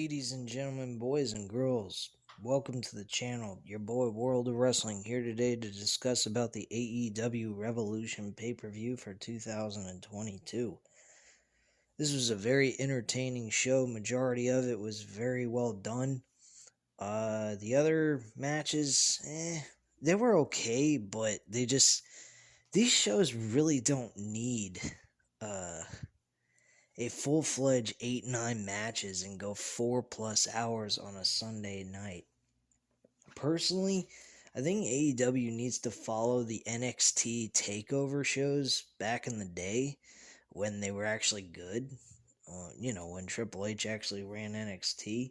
ladies and gentlemen, boys and girls, welcome to the channel. Your boy World of Wrestling here today to discuss about the AEW Revolution pay-per-view for 2022. This was a very entertaining show. Majority of it was very well done. The other matches, they were okay, but these shows really don't need a full-fledged 8-9 matches and go 4+ hours on a Sunday night. Personally, I think AEW needs to follow the NXT takeover shows back in the day when they were actually good. When Triple H actually ran NXT.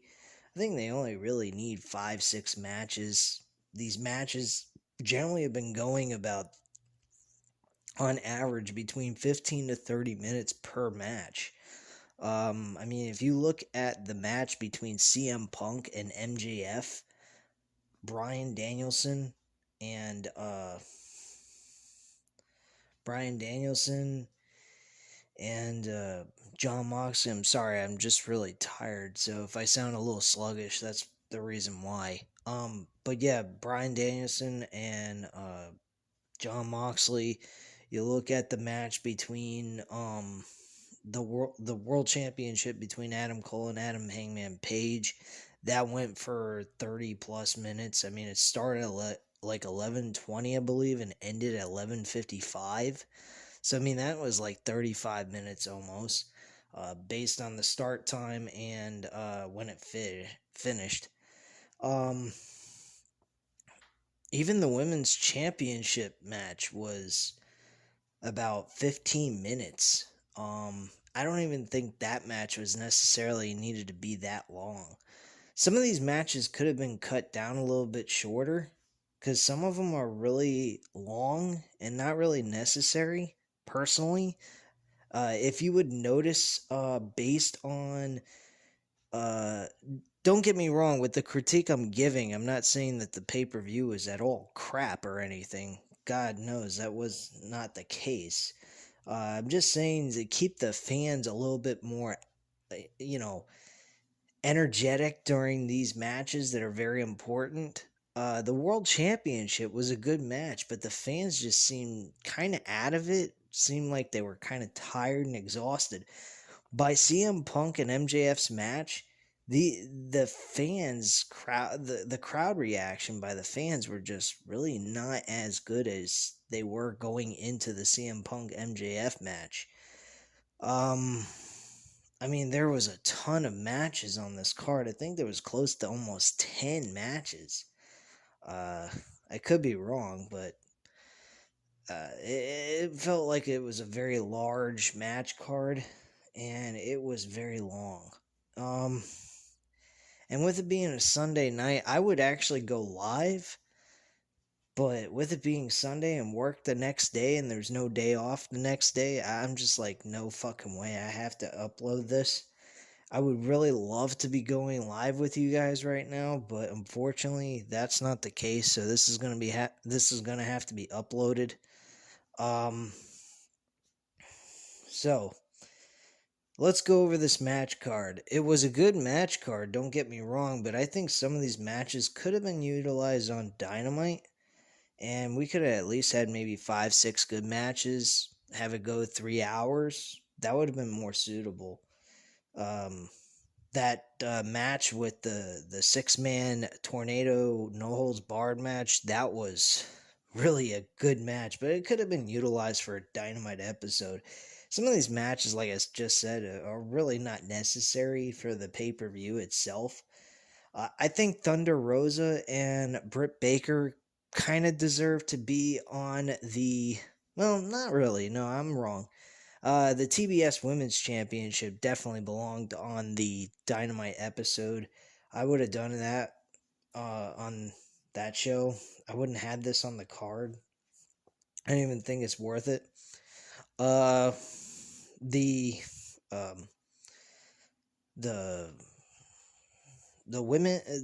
I think they only really need 5-6 matches. These matches generally have been going about, on average, between 15 to 30 minutes per match. If you look at the match between CM Punk and MJF, Bryan Danielson and John Moxley. I'm sorry, I'm just really tired, so if I sound a little sluggish, that's the reason why. But yeah, Bryan Danielson and John Moxley. You look at the match between the world championship between Adam Cole and Adam Hangman Page. That went for 30+ minutes. I mean, it started at like 11:20, I believe, and ended at 11:55. So, I mean, that was like 35 minutes almost, based on the start time and when it finished. Even the women's championship match was about 15 minutes. I don't even think that match was necessarily needed to be that long. Some of these matches could have been cut down a little bit shorter, because some of them are really long and not really necessary, personally. If you would notice, based on... don't get me wrong, with the critique I'm giving, I'm not saying that the pay-per-view is at all crap or anything. God knows that was not the case. I'm just saying to keep the fans a little bit more, energetic during these matches that are very important. The World Championship was a good match, but the fans just seemed kind of out of it. Seemed like they were kind of tired and exhausted. By CM Punk and MJF's match, the fans crowd the crowd reaction by the fans were just really not as good as they were going into the CM Punk MJF match. There was a ton of matches on this card. I think there was close to almost 10 matches. I could be wrong, but it felt like it was a very large match card, and it was very long. And with it being a Sunday night, I would actually go live, but with it being Sunday and work the next day and there's no day off the next day, I'm just like, no fucking way, I have to upload this. I would really love to be going live with you guys right now, but unfortunately, that's not the case, so this is going to be have to be uploaded. So let's go over this match card. It was a good match card, don't get me wrong, but I think some of these matches could have been utilized on Dynamite, and we could have at least had maybe 5-6 good matches, have it go 3 hours. That would have been more suitable. That match with the 6-man tornado no-holds-barred match, that was really a good match, but it could have been utilized for a Dynamite episode. Some of these matches, like I just said, are really not necessary for the pay-per-view itself. I think Thunder Rosa and Britt Baker kind of deserve to be on the... Well, not really. No, I'm wrong. The TBS Women's Championship definitely belonged on the Dynamite episode. I would have done that on that show. I wouldn't have had this on the card. I don't even think it's worth it. The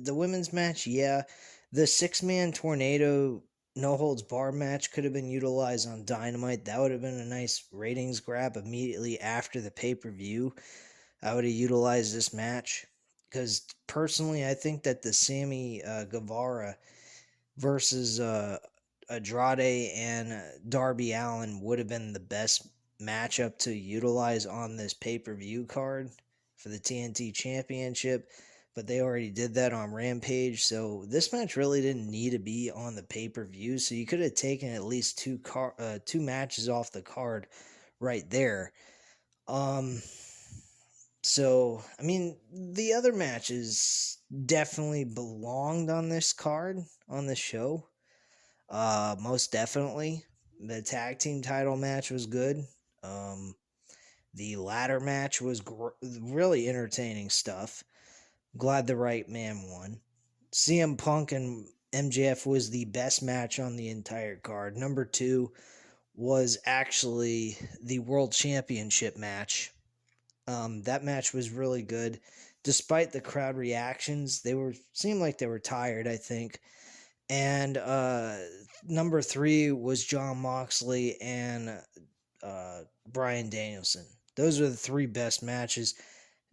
women's match, yeah. The 6-man tornado no holds bar match could have been utilized on Dynamite. That would have been a nice ratings grab immediately after the pay-per-view. I would have utilized this match because personally, I think that the Sammy Guevara versus Andrade and Darby Allin would have been the best matchup to utilize on this pay-per-view card for the TNT Championship, but they already did that on Rampage, so this match really didn't need to be on the pay-per-view, so you could have taken at least two matches off the card right there. So, I mean, the other matches definitely belonged on this card, on this show. Most definitely. The tag team title match was good. The ladder match was really entertaining stuff. Glad the right man won. CM Punk and MJF was the best match on the entire card. Number 2 was actually the World Championship match. That match was really good. Despite the crowd reactions, seemed like they were tired, I think. And number 3 was John Moxley and Bryan Danielson. Those are the 3 best matches.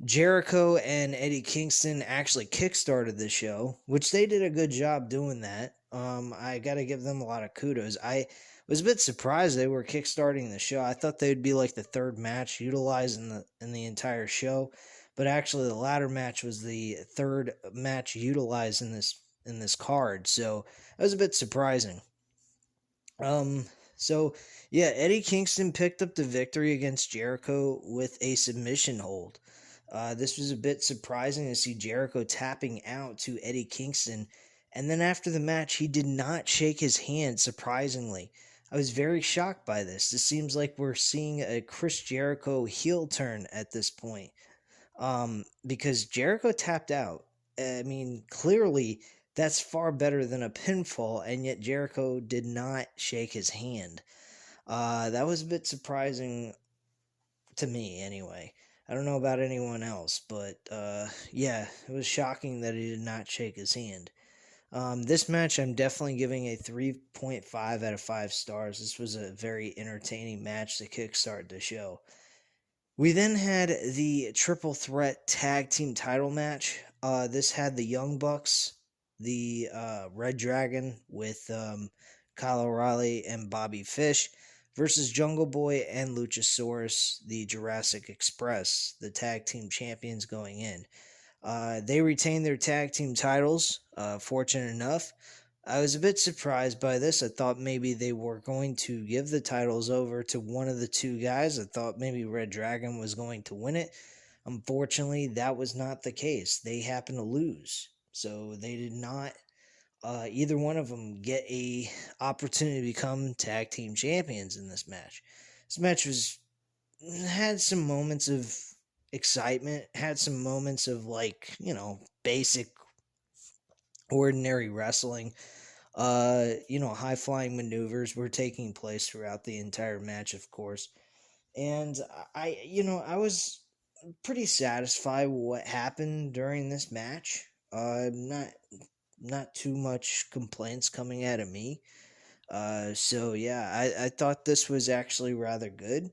Jericho and Eddie Kingston actually kickstarted the show, which they did a good job doing that. I got to give them a lot of kudos. I was a bit surprised they were kickstarting the show. I thought they'd be like the 3rd match utilized in the entire show, but actually the ladder match was the 3rd match utilized in this card. So that was a bit surprising. So yeah, Eddie Kingston picked up the victory against Jericho with a submission hold. This was a bit surprising to see Jericho tapping out to Eddie Kingston, and then after the match, he did not shake his hand, surprisingly. I was very shocked by this. This seems like we're seeing a Chris Jericho heel turn at this point, because Jericho tapped out. I mean, clearly, that's far better than a pinfall, and yet Jericho did not shake his hand. That was a bit surprising to me, anyway. I don't know about anyone else, but yeah, it was shocking that he did not shake his hand. This match, I'm definitely giving a 3.5 out of 5 stars. This was a very entertaining match to kickstart the show. We then had the triple threat tag team title match. This had the Young Bucks, the Red Dragon with Kyle O'Reilly and Bobby Fish, versus Jungle Boy and Luchasaurus, the Jurassic Express, the tag team champions going in. They retained their tag team titles, fortunate enough. I was a bit surprised by this. I thought maybe they were going to give the titles over to one of the 2 guys. I thought maybe Red Dragon was going to win it. Unfortunately, that was not the case. They happened to lose. So they did not, either one of them, get a opportunity to become tag team champions in this match. This match had some moments of excitement, had some moments of basic ordinary wrestling. High flying maneuvers were taking place throughout the entire match, of course. And I was pretty satisfied with what happened during this match. Not too much complaints coming out of me. So yeah, I thought this was actually rather good.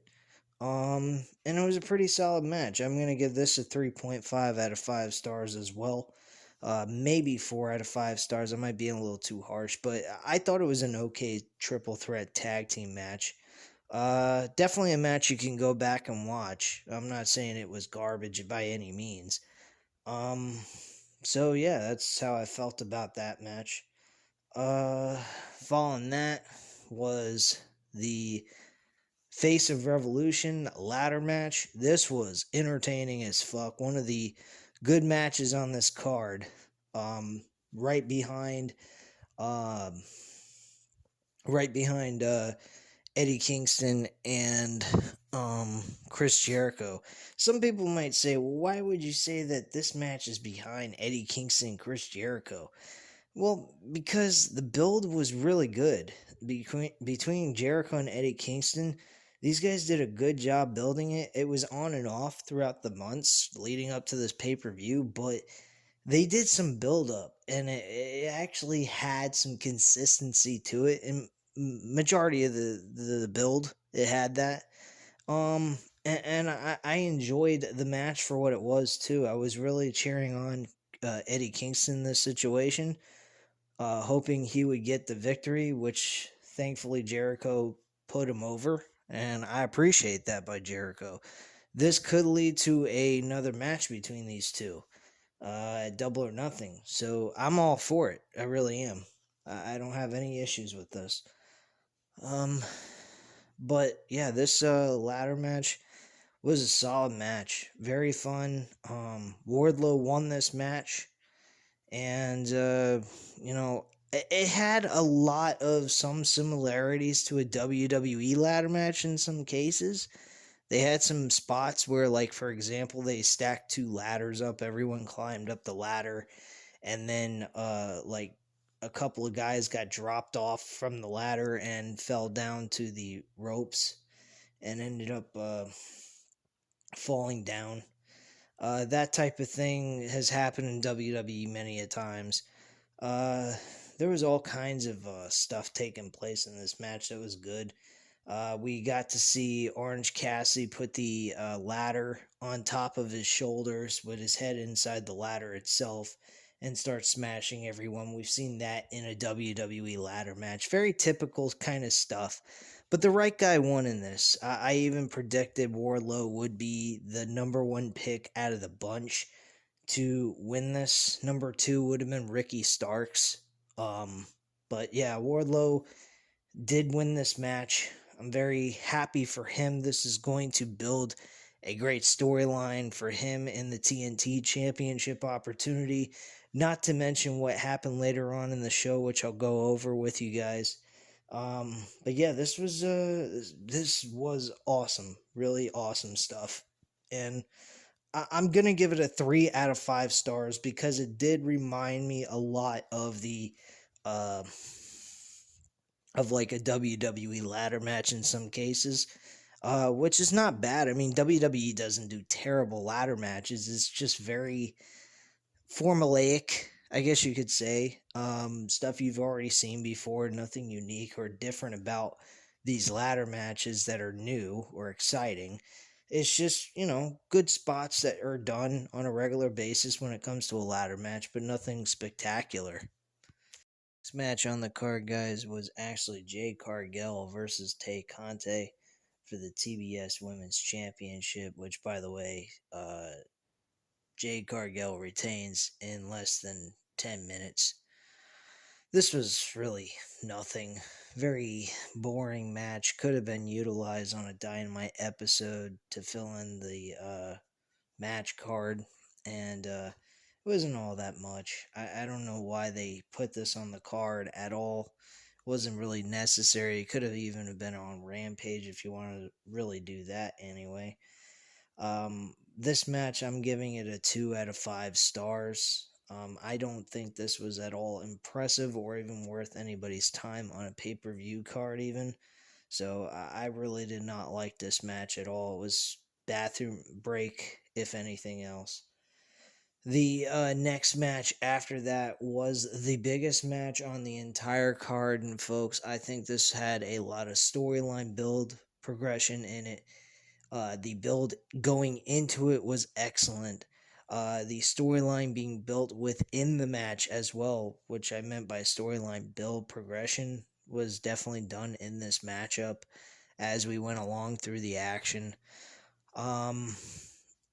And it was a pretty solid match. I'm gonna give this a 3.5 out of 5 stars as well. Maybe 4 out of 5 stars. I might be a little too harsh, but I thought it was an okay triple threat tag team match. Definitely a match you can go back and watch. I'm not saying it was garbage by any means. So yeah, that's how I felt about that match. Following that was the Face of Revolution ladder match. This was entertaining as fuck. One of the good matches on this card. Right behind Eddie Kingston and Chris Jericho. Some people might say, well, why would you say that this match is behind Eddie Kingston and Chris Jericho? Well, because the build was really good. Between Jericho and Eddie Kingston, these guys did a good job building it. It was on and off throughout the months leading up to this pay-per-view, but they did some build-up, and it actually had some consistency to it, and majority of the build, it had that. And I enjoyed the match for what it was too. I was really cheering on Eddie Kingston in this situation, hoping he would get the victory, which thankfully Jericho put him over, and I appreciate that by Jericho. This could lead to another match between these two at Double or Nothing, so I'm all for it. I really am. I don't have any issues with this. Um, but yeah, this ladder match was a solid match. Very fun. Wardlow won this match, and it had a lot of some similarities to a WWE ladder match in some cases. They had some spots where, like, for example, they stacked two ladders up, everyone climbed up the ladder, and then like a couple of guys got dropped off from the ladder and fell down to the ropes and ended up falling down. That type of thing has happened in WWE many a times. Uh, there was all kinds of stuff taking place in this match that was good. We got to see Orange Cassidy put the ladder on top of his shoulders with his head inside the ladder itself and start smashing everyone. We've seen that in a WWE ladder match. Very typical kind of stuff. But the right guy won in this. I even predicted Wardlow would be the number one pick out of the bunch to win this. Number two would have been Ricky Starks. But yeah, Wardlow did win this match. I'm very happy for him. This is going to build a great storyline for him in the TNT Championship opportunity. Not to mention what happened later on in the show, which I'll go over with you guys. But yeah, this was awesome, really awesome stuff, and I'm gonna give it a 3 out of 5 stars because it did remind me a lot of the uh, of like a WWE ladder match in some cases, which is not bad. I mean, WWE doesn't do terrible ladder matches. It's just very formulaic, I guess you could say. Stuff you've already seen before, nothing unique or different about these ladder matches that are new or exciting. It's just, good spots that are done on a regular basis when it comes to a ladder match, but nothing spectacular. This match on the card, guys, was actually Jade Cargill versus Tay Conte for the TBS Women's Championship, which, by the way, Jade Cargill retains in less than 10 minutes. This was really nothing. Very boring match. Could have been utilized on a Dynamite episode to fill in the match card, and it wasn't all that much. I don't know why they put this on the card at all. It wasn't really necessary. It could have even been on Rampage if you wanted to really do that anyway. This match, I'm giving it a 2 out of 5 stars. I don't think this was at all impressive or even worth anybody's time on a pay-per-view card even. So I really did not like this match at all. It was bathroom break, if anything else. The next match after that was the biggest match on the entire card, and folks, I think this had a lot of storyline build progression in it. The build going into it was excellent. The storyline being built within the match as well, which I meant by storyline build progression, was definitely done in this matchup as we went along through the action. Um,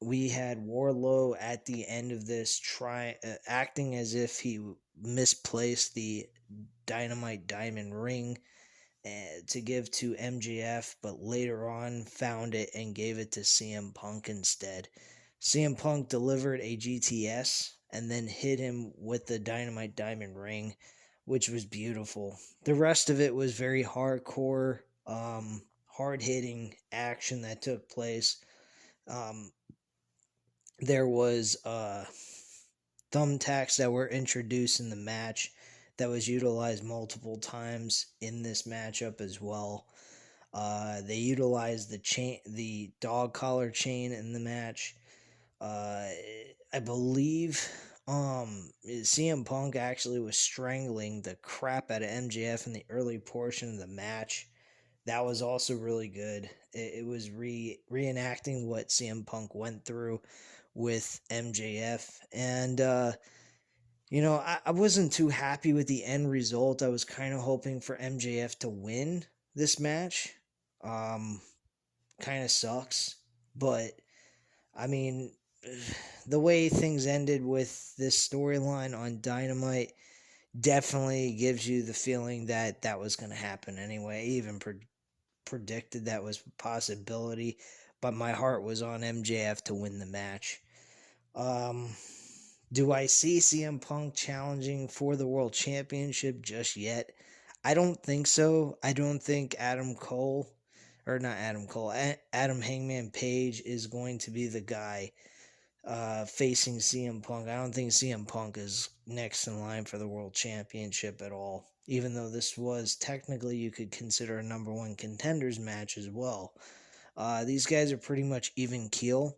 we had Warlow at the end of this acting as if he misplaced the Dynamite Diamond Ring to give to MJF, but later on found it and gave it to CM Punk instead. CM Punk delivered a GTS and then hit him with the Dynamite Diamond Ring, which was beautiful. The rest of it was very hardcore, hard hitting action that took place. Um, there was thumbtacks that were introduced in the match that was utilized multiple times in this matchup as well. They utilized the dog collar chain in the match. I believe CM Punk actually was strangling the crap out of MJF in the early portion of the match That was also really good. It was reenacting what CM Punk went through with MJF. And, I wasn't too happy with the end result. I was kind of hoping for MJF to win this match. Um, Kind of sucks. But, I mean, the way things ended with this storyline on Dynamite definitely gives you the feeling that that was going to happen anyway. Even predicted that was a possibility, but my heart was on MJF to win the match. Um, do I see CM Punk challenging for the World Championship just yet? I don't think so. I don't think Adam Cole, or not Adam Cole, Adam Hangman Page is going to be the guy facing CM Punk. I don't think CM Punk is next in line for the World Championship at all. Even though this was technically, you could consider a number one contenders match as well. These guys are pretty much even keel.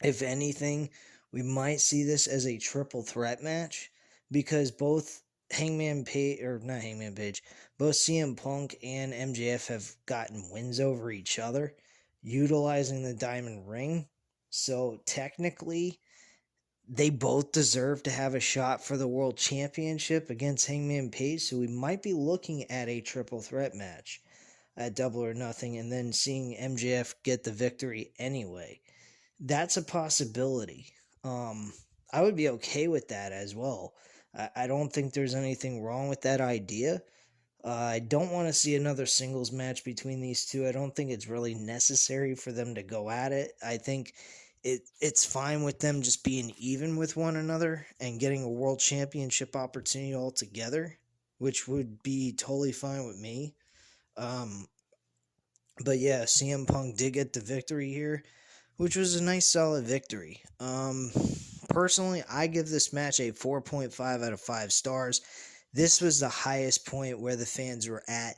If anything, we might see this as a triple threat match because both Hangman Page, or not Hangman Page, both CM Punk and MJF have gotten wins over each other utilizing the Diamond Ring. So technically, they both deserve to have a shot for the World Championship against Hangman Page. So we might be looking at a triple threat match at Double or Nothing and then seeing MJF get the victory anyway. That's a possibility. I would be okay with that as well. I don't think there's anything wrong with that idea. I don't want to see another singles match between these two. I don't think it's really necessary for them to go at it. I think it's fine with them just being even with one another and getting a world championship opportunity altogether, which would be totally fine with me. But yeah, CM Punk did get the victory here, which was a nice solid victory. Personally, I give this match a 4.5 out of 5 stars. This was the highest point where the fans were at.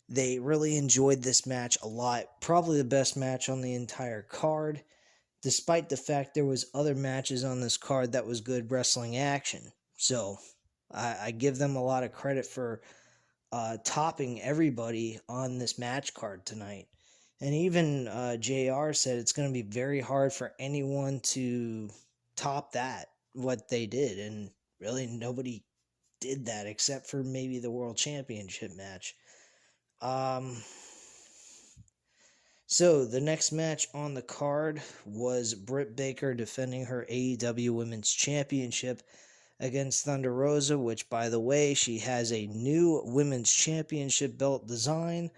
They really enjoyed this match a lot. Probably the best match on the entire card, despite the fact there was other matches on this card that was good wrestling action. So, I give them a lot of credit for topping everybody on this match card tonight. And even JR said it's going to be very hard for anyone to top that, what they did. And really, nobody did that except for maybe the World Championship match. So the next match on the card was Britt Baker defending her AEW Women's Championship against Thunder Rosa, which, by the way, she has a new Women's Championship belt design.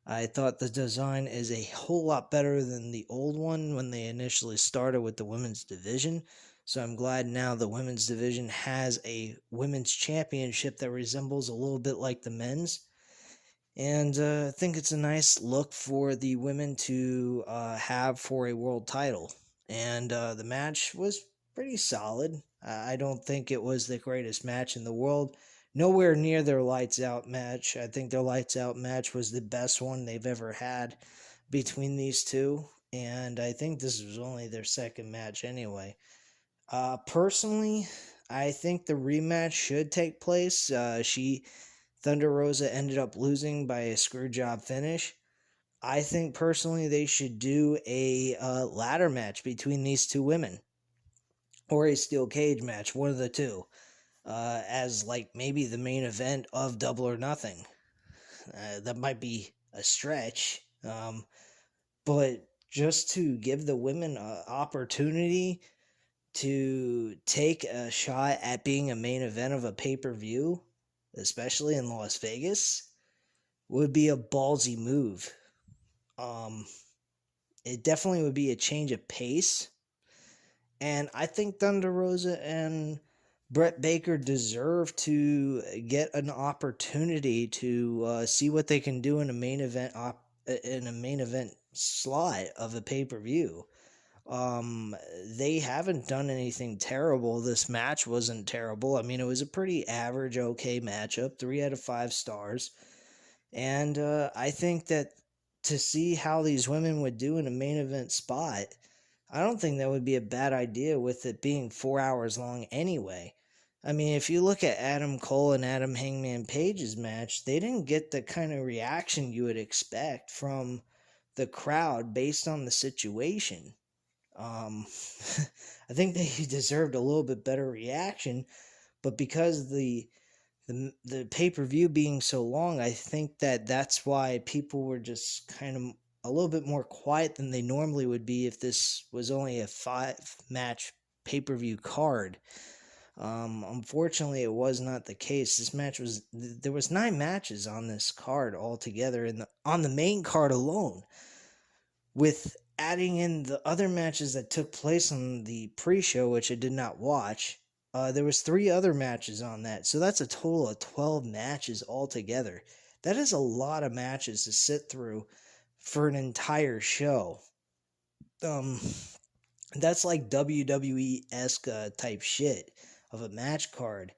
I thought the design is a whole lot better than the old one when they initially started with the women's division. So I'm glad now the women's division has a women's championship that resembles a little bit like the men's. And I think it's a nice look for the women to have for a world title. And the match was pretty solid. I don't think it was the greatest match in the world. Nowhere near their Lights Out match. I think their Lights Out match was the best one they've ever had between these two. And I think this was only their second match anyway. Personally, I think the rematch should take place. Thunder Rosa ended up losing by a screwjob finish. I think personally they should do a ladder match between these two women. Or a steel cage match, one of the two. As like maybe the main event of Double or Nothing. That might be a stretch. But just to give the women an opportunity to take a shot at being a main event of a pay-per-view, especially in Las Vegas, would be a ballsy move. It definitely would be a change of pace. And I think Thunder Rosa and Britt Baker deserve to get an opportunity to see what they can do in a main event slot of a pay-per-view. They haven't done anything terrible. This match wasn't terrible. I mean, it was a pretty average, okay matchup, 3 out of 5 stars. And I think that to see how these women would do in a main event spot, I don't think that would be a bad idea with it being 4 hours long anyway. I mean, if you look at Adam Cole and Adam Hangman Page's match, they didn't get the kind of reaction you would expect from the crowd based on the situation. Um, I think they deserved a little bit better reaction, but because the pay per view being so long, I think that's why people were just kind of a little bit more quiet than they normally would be if this was only a 5 match pay per view card. Unfortunately, it was not the case. This match was there was 9 matches on this card altogether, on the main card alone, with adding in the other matches that took place on the pre-show, which I did not watch. There was 3 other matches on that, so that's a total of 12 matches altogether. That is a lot of matches to sit through for an entire show. Um, that's like WWE-esque type shit of a match card.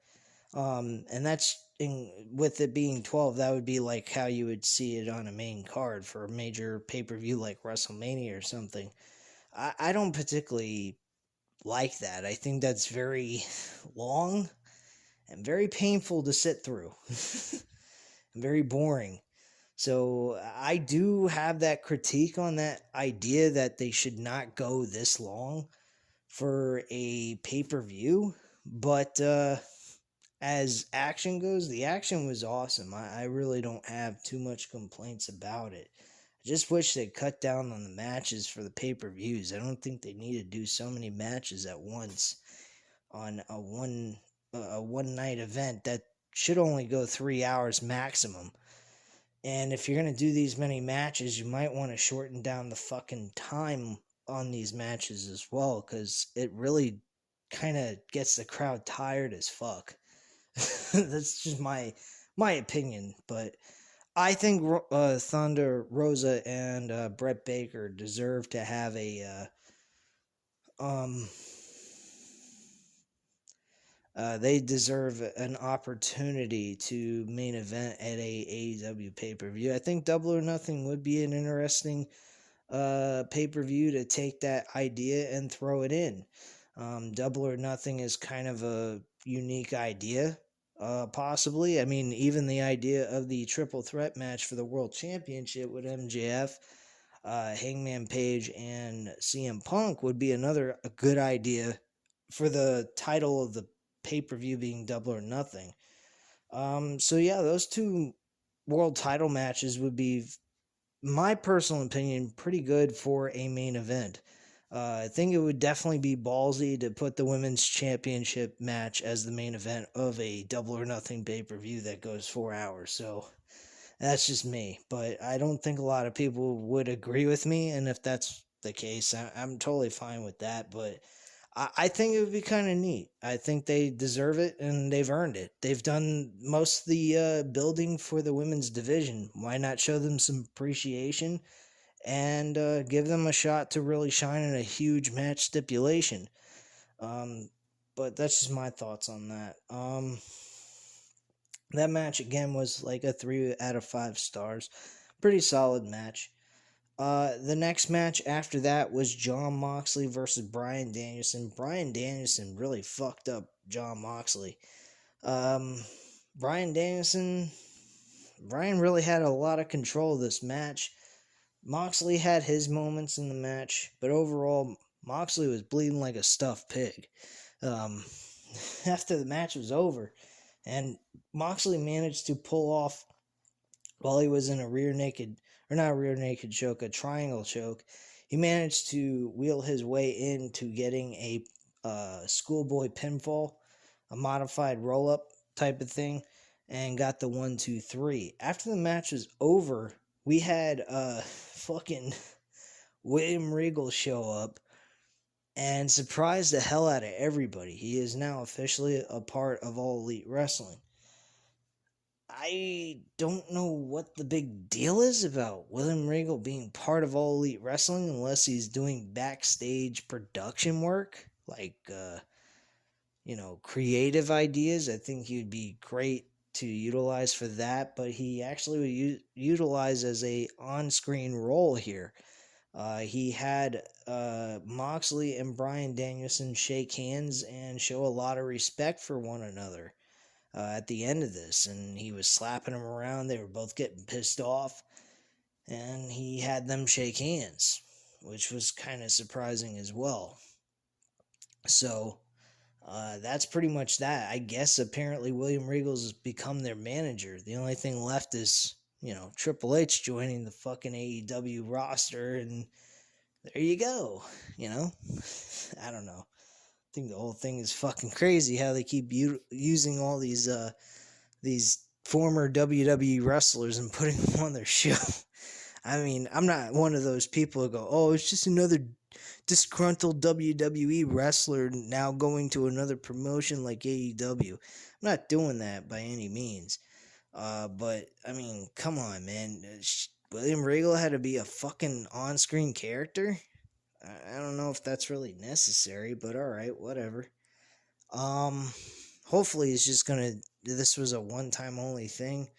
And with it being 12, that would be like how you would see it on a main card for a major pay-per-view like WrestleMania or something. I don't particularly like that. I think that's very long and very painful to sit through and very boring. So I do have that critique on that idea that they should not go this long for a pay-per-view, but as action goes, the action was awesome. I really don't have too much complaints about it. I just wish they'd cut down on the matches for the pay-per-views. I don't think they need to do so many matches at once on a one night event that should only go 3 hours maximum. And if you're going to do these many matches, you might want to shorten down the fucking time on these matches as well, because it really kind of gets the crowd tired as fuck. That's just my opinion, but I think Thunder, Rosa, and Britt Baker deserve to have um they deserve an opportunity to main event at a AEW pay per view. I think Double or Nothing would be an interesting pay per view to take that idea and throw it in. Double or Nothing is kind of a unique idea, possibly. I mean, even the idea of the triple threat match for the world championship with MJF, Hangman Page, and CM Punk would be a good idea for the title of the pay per view being Double or Nothing. So yeah, those 2 world title matches would be, my personal opinion, pretty good for a main event. I think it would definitely be ballsy to put the women's championship match as the main event of a Double or Nothing pay-per-view that goes 4 hours. So that's just me. But I don't think a lot of people would agree with me. And if that's the case, I'm totally fine with that. But I think it would be kind of neat. I think they deserve it and they've earned it. They've done most of the building for the women's division. Why not show them some appreciation and give them a shot to really shine in a huge match stipulation? But that's just my thoughts on that. That match again was like a 3 out of 5 stars. Pretty solid match. The next match after that was Jon Moxley versus Bryan Danielson. Bryan Danielson really fucked up Jon Moxley. Bryan really had a lot of control of this match. Moxley had his moments in the match, but overall, Moxley was bleeding like a stuffed pig. After the match was over, and Moxley managed to pull off, while he was in a triangle choke, he managed to wheel his way into getting a schoolboy pinfall, a modified roll-up type of thing, and got the 1, 2, 3. After the match was over, we had fucking William Regal show up and surprise the hell out of everybody. He is now officially a part of All Elite Wrestling. I don't know what the big deal is about William Regal being part of All Elite Wrestling unless he's doing backstage production work, like, creative ideas. I think he'd be great to utilize for that, but he actually would utilize as a on-screen role here. He had Moxley and Bryan Danielson shake hands and show a lot of respect for one another at the end of this. And he was slapping them around. They were both getting pissed off. And he had them shake hands, which was kind of surprising as well. So that's pretty much that. I guess apparently William Regal's has become their manager. The only thing left is, Triple H joining the fucking AEW roster, and there you go. I don't know. I think the whole thing is fucking crazy how they keep using all these former WWE wrestlers and putting them on their show. I mean, I'm not one of those people who go, oh, it's just another disgruntled WWE wrestler now going to another promotion like AEW. I'm not doing that by any means. But, I mean, come on, man. William Regal had to be a fucking on-screen character? I don't know if that's really necessary, but alright, whatever. Hopefully it's just this was a one-time only thing,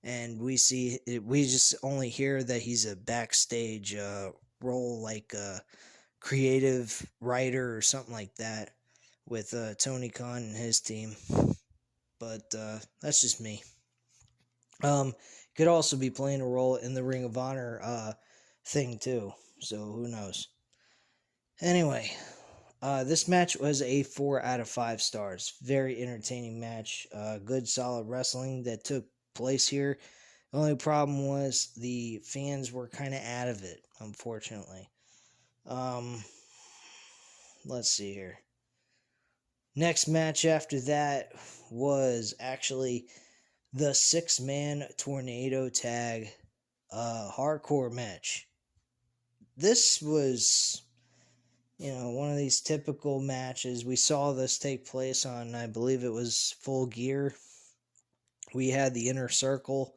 and we just only hear that he's a backstage role, like a creative writer or something like that, with Tony Khan and his team. But that's just me. Could also be playing a role in the Ring of Honor thing too, so who knows. Anyway, this match was a 4 out of 5 stars. Very entertaining match. Good, solid wrestling that took place here. The only problem was the fans were kind of out of it, unfortunately. Let's see here. Next match after that was actually the 6-man tornado tag hardcore match. This was, one of these typical matches. We saw this take place on, I believe it was Full Gear. We had the Inner Circle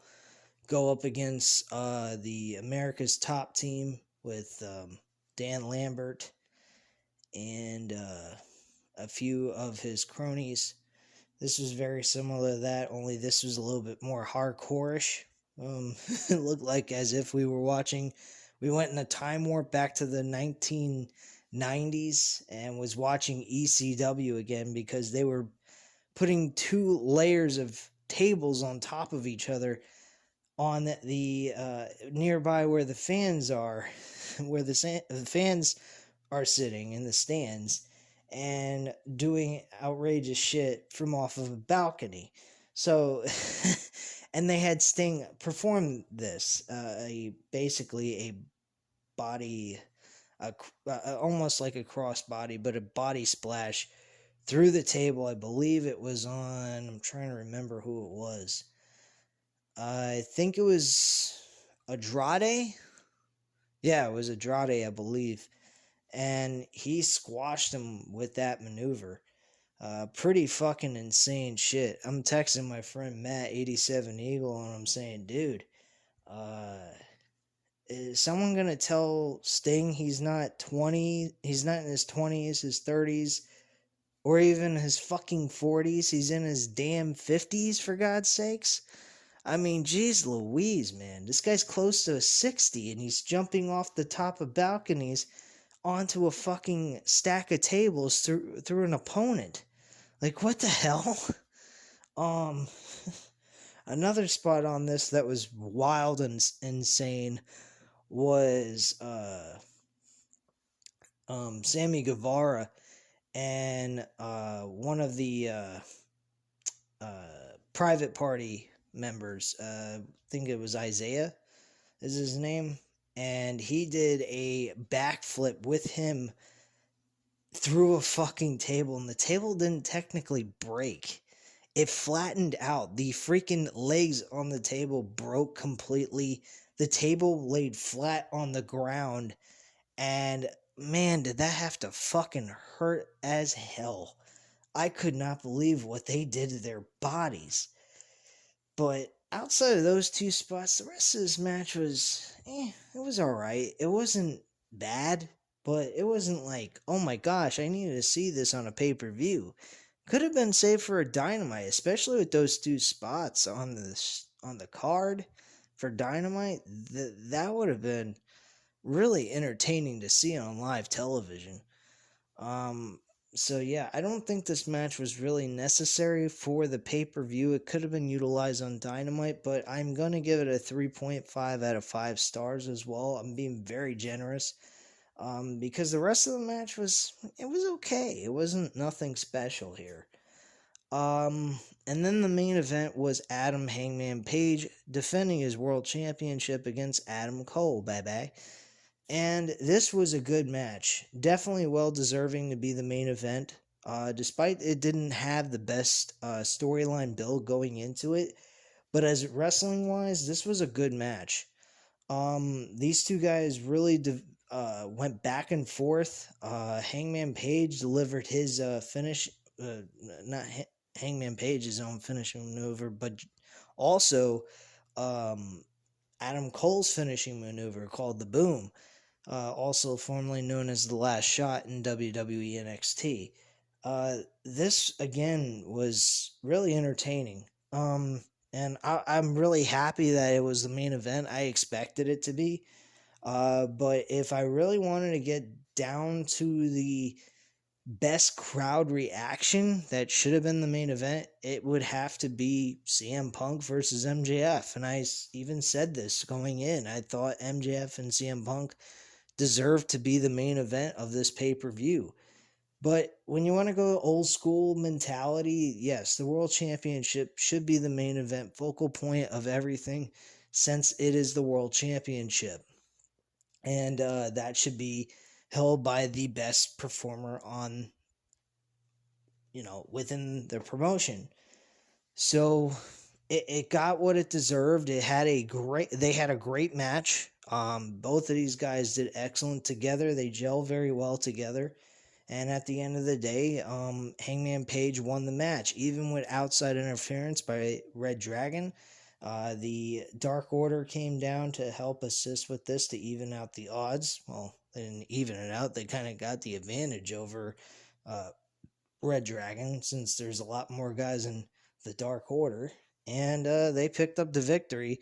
go up against the America's Top team with Dan Lambert and a few of his cronies. This was very similar to that, only this was a little bit more hardcore-ish. It looked like as if we went in a time warp back to the 1990s and was watching ECW again, because they were putting 2 layers of tables on top of each other on the nearby where the fans are, where the fans are sitting in the stands, and doing outrageous shit from off of a balcony. So, and they had Sting perform this, basically a body, almost like a crossbody, but a body splash through the table. I believe it was on, I'm trying to remember who it was. I think it was Andrade. Yeah, it was Andrade, I believe. And he squashed him with that maneuver. Pretty fucking insane shit. I'm texting my friend Matt, 87 Eagle, and I'm saying, dude, is someone gonna tell Sting he's not 20, he's not in his 20s, his 30s, or even his fucking 40s? He's in his damn 50s, for God's sakes. I mean, geez Louise, man. This guy's close to 60, and he's jumping off the top of balconies onto a fucking stack of tables through an opponent. Like, what the hell? Another spot on this that was wild and insane was Sammy Guevara and one of the private party members. I think it was Isaiah is his name. And he did a backflip with him through a fucking table, and the table didn't technically break. It flattened out. The freaking legs on the table broke completely. The table laid flat on the ground, and man, did that have to fucking hurt as hell. I could not believe what they did to their bodies. But outside of those 2 spots, the rest of this match was, it was alright. It wasn't bad, but it wasn't like, oh my gosh, I needed to see this on a pay-per-view. Could have been saved for a Dynamite, especially with those 2 spots on the card for Dynamite. That would have been really entertaining to see on live television. Um, so yeah, I don't think this match was really necessary for the pay-per-view. It could have been utilized on Dynamite, but I'm gonna give it a 3.5 out of 5 stars as well. I'm being very generous. Because the rest of the match was okay. It wasn't nothing special here. And then the main event was Adam Hangman Page defending his world championship against Adam Cole, baby. And this was a good match. Definitely well deserving to be the main event. Despite it didn't have the best storyline build going into it, but as wrestling wise, this was a good match. These two guys really went back and forth. Hangman Page delivered his finish, not Hangman Page's own finishing maneuver, but also um, Adam Cole's finishing maneuver called the Boom, also formerly known as the Last Shot in WWE NXT. This again was really entertaining. And I'm really happy that it was the main event. I expected it to be. But if I really wanted to get down to the best crowd reaction that should have been the main event, it would have to be CM Punk versus MJF. And I even said this going in. I thought MJF and CM Punk deserved to be the main event of this pay-per-view. But when you want to go old school mentality, yes, the World Championship should be the main event, focal point of everything, since it is the World Championship. And that should be held by the best performer on, within the promotion. So it got what it deserved. They had a great match. Both of these guys did excellent together. They gel very well together. And at the end of the day, Hangman Page won the match, even with outside interference by Red Dragon. The Dark Order came down to help assist with this to even out the odds. Well, they didn't even it out. They kind of got the advantage over Red Dragon, since there's a lot more guys in the Dark Order. And they picked up the victory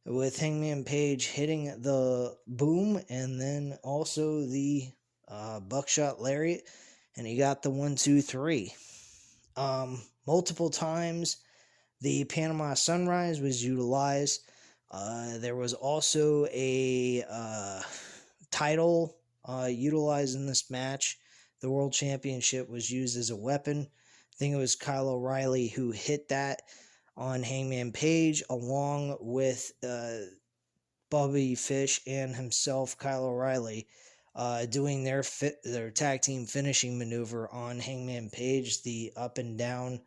with Hangman Page hitting the Boom and then also the Buckshot Lariat, and he got the 1-2-3. Multiple times the Panama Sunrise was utilized. There was also a title utilized in this match. The World Championship was used as a weapon. I think it was Kyle O'Reilly who hit that on Hangman Page, along with Bobby Fish and himself, Kyle O'Reilly, doing their tag team finishing maneuver on Hangman Page, the up and down.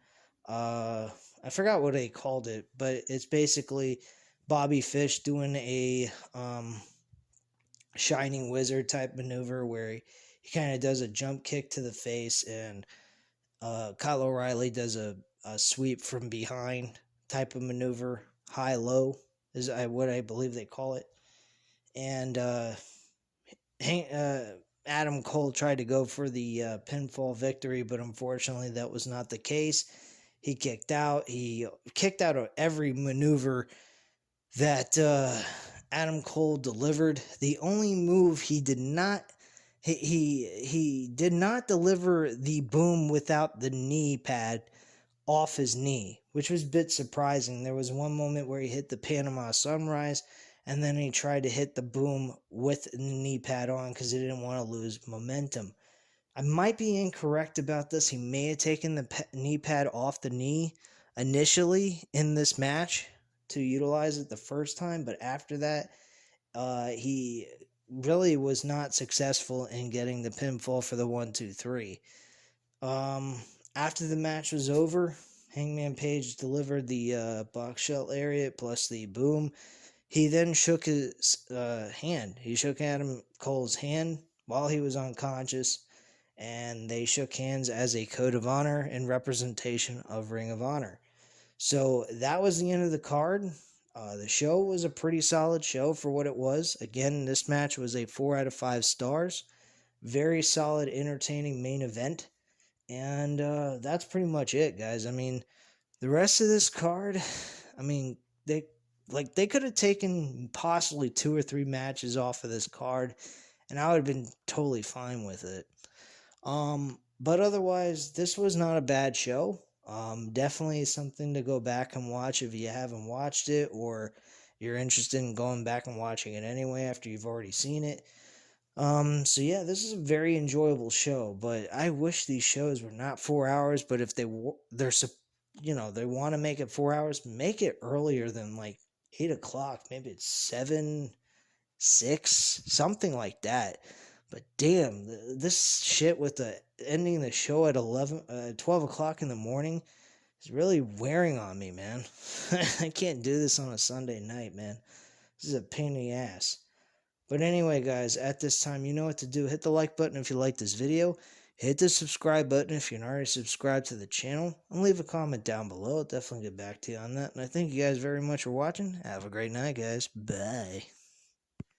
I forgot what they called it, but it's basically Bobby Fish doing a Shining Wizard type maneuver where he kind of does a jump kick to the face, and Kyle O'Reilly does a sweep from behind type of maneuver, high-low is what I believe they call it. And Adam Cole tried to go for the pinfall victory, but unfortunately that was not the case. He kicked out. He kicked out of every maneuver that Adam Cole delivered. The only move he did not he did not deliver the Boom without the knee pad off his knee, which was a bit surprising. There was one moment where he hit the Panama Sunrise, and then he tried to hit the Boom with the knee pad on because he didn't want to lose momentum. I might be incorrect about this. He may have taken the knee pad off the knee initially in this match to utilize it the first time, but after that, he really was not successful in getting the pinfall for the 1-2-3. After the match was over, Hangman Page delivered the Buckshot Lariat plus the Boom. He then shook his hand. He shook Adam Cole's hand while he was unconscious, and they shook hands as a code of honor in representation of Ring of Honor. So that was the end of the card. The show was a pretty solid show for what it was. Again, this match was a 4 out of 5 stars. Very solid, entertaining main event. And that's pretty much it, guys. I mean, the rest of this card, I mean, Like, they could have taken possibly 2 or 3 matches off of this card, and I would have been totally fine with it. But otherwise, this was not a bad show. Definitely something to go back and watch if you haven't watched it, or you're interested in going back and watching it anyway after you've already seen it. So yeah, this is a very enjoyable show, but I wish these shows were not 4 hours. But if they want to make it 4 hours, make it earlier than like 8 o'clock. Maybe it's 7, 6, something like that. But damn, this shit with the ending the show at 12 o'clock in the morning is really wearing on me, man. I can't do this on a Sunday night, man. This is a pain in the ass. But anyway, guys, at this time, you know what to do. Hit the like button if you like this video. Hit the subscribe button if you're not already subscribed to the channel. And leave a comment down below. I'll definitely get back to you on that. And I thank you guys very much for watching. Have a great night, guys. Bye.